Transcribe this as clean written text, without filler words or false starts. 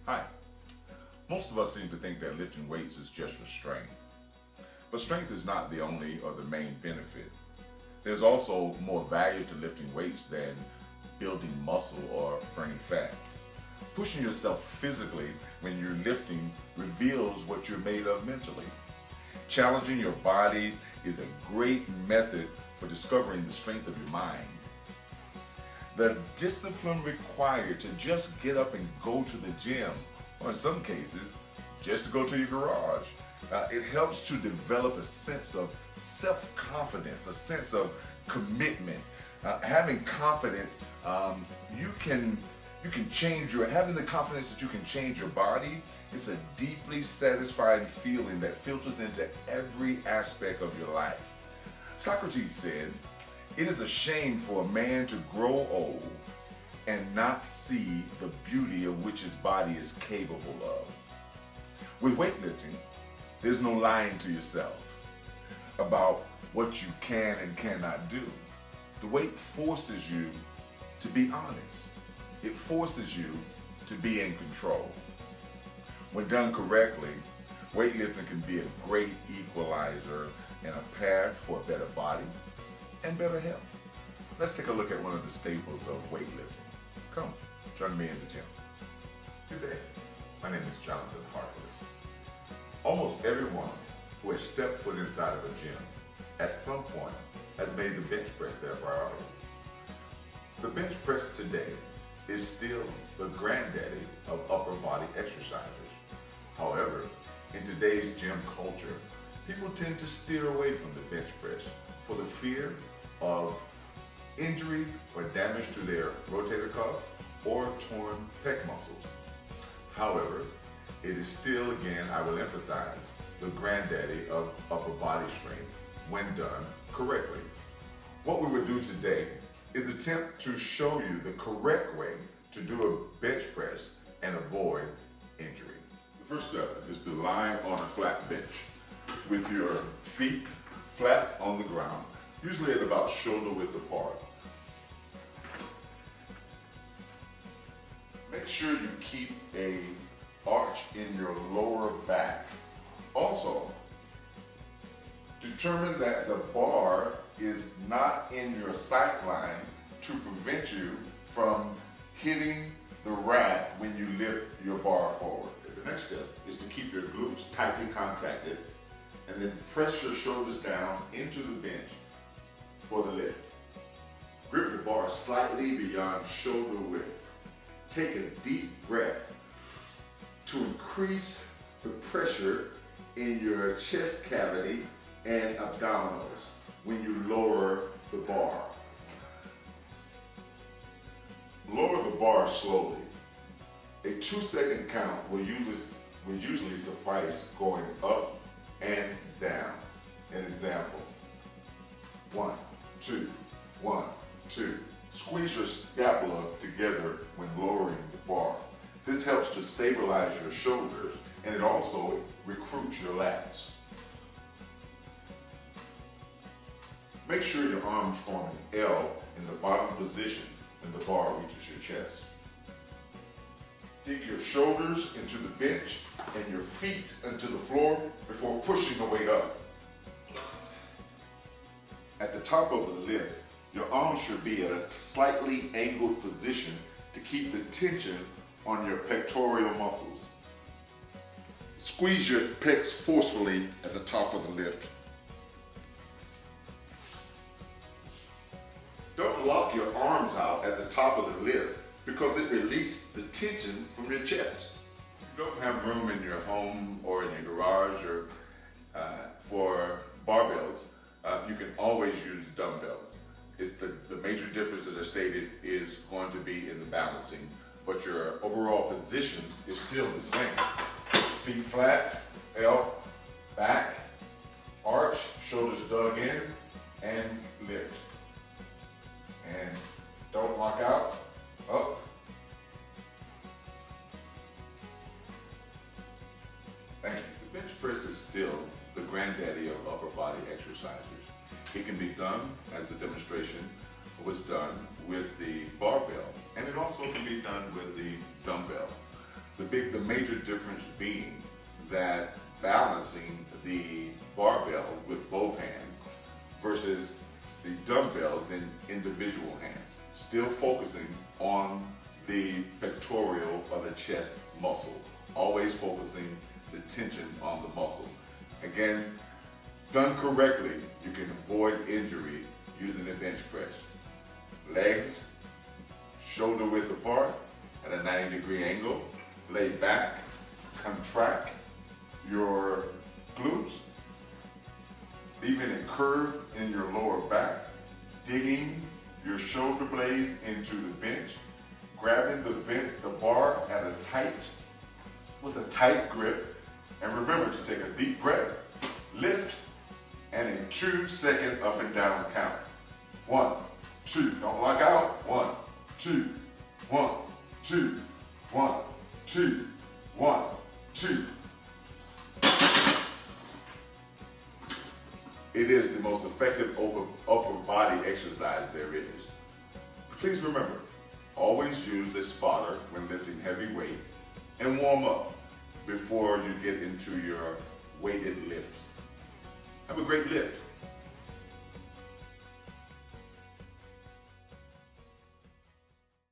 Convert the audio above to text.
Hi. Most of us seem to think that lifting weights is just for strength. But strength is not the only or the main benefit. There's also more value to lifting weights than building muscle or burning fat. Pushing yourself physically when you're lifting reveals what you're made of mentally. Challenging your body is a great method for discovering the strength of your mind. The discipline required to just get up and go to the gym, or in some cases, just to go to your garage, it helps to develop a sense of self-confidence, a sense of commitment. Having confidence, you can change your having the confidence that you can change your body. It's a deeply satisfying feeling that filters into every aspect of your life. Socrates said, "It is a shame for a man to grow old and not see the beauty of which his body is capable of." With weightlifting, there's no lying to yourself about what you can and cannot do. The weight forces you to be honest. It forces you to be in control. When done correctly, weightlifting can be a great equalizer and a path for a better body and better health. Let's take a look at one of the staples of weightlifting. Come, join me in the gym. Good day. My name is Jonathan Harkless. Almost everyone who has stepped foot inside of a gym at some point has made the bench press their priority. The bench press today is still the granddaddy of upper body exercises. However, in today's gym culture, people tend to steer away from the bench press for the fear of injury or damage to their rotator cuff or torn pec muscles. However, it is still, again, I will emphasize, the granddaddy of upper body strength when done correctly. What we will do today is attempt to show you the correct way to do a bench press and avoid injury. The first step is to lie on a flat bench with your feet flat on the ground, usually at about shoulder width apart. Make sure you keep a arch in your lower back. Also, determine that the bar is not in your sight line to prevent you from hitting the rack when you lift your bar forward. The next step is to keep your glutes tightly contracted and then press your shoulders down into the bench for the lift. Grip the bar slightly beyond shoulder width. Take a deep breath to increase the pressure in your chest cavity and abdominals when you lower the bar. Lower the bar slowly. A 2-second count will usually suffice going up and down. An example: 1, 2, 1, 2. Squeeze your scapula together when lowering the bar. This helps to stabilize your shoulders and it also recruits your lats. Make sure your arms form an L in the bottom position when the bar reaches your chest. Dig your shoulders into the bench and your feet into the floor before pushing the weight up. At the top of the lift, your arms should be at a slightly angled position to keep the tension on your pectoral muscles. Squeeze your pecs forcefully at the top of the lift. Don't lock your arms out at the top of the lift because it releases the tension from your chest. If you don't have room in your home or in your garage or for barbells, you can always use dumbbells. It's the major difference, as I stated, is going to be in the balancing, but your overall position is still the same. Feet flat, L, back, arch, shoulders dug in, and lift. And don't lock out, up. Thank you. The bench press is still the granddaddy of upper body exercises. It can be done, as the demonstration was done, with the barbell, and it also can be done with the dumbbells. The major difference being that balancing the barbell with both hands versus the dumbbells in individual hands. Still focusing on the pectoral or the chest muscle. Always focusing the tension on the muscle. Again, done correctly, you can avoid injury using the bench press. Legs shoulder width apart at a 90-degree angle. Lay back, contract your glutes, leaving a curve in your lower back, digging your shoulder blades into the bench, grabbing the bar with a tight grip, and remember to take a deep breath, lift, and a 2-second up and down count. 1, 2, don't lock out. 1, 2, 1, 2, 1, 2, 1, 2. It is the most effective upper body exercise there is. Please remember, always use a spotter when lifting heavy weights and warm up before you get into your weighted lifts. Have a great lift.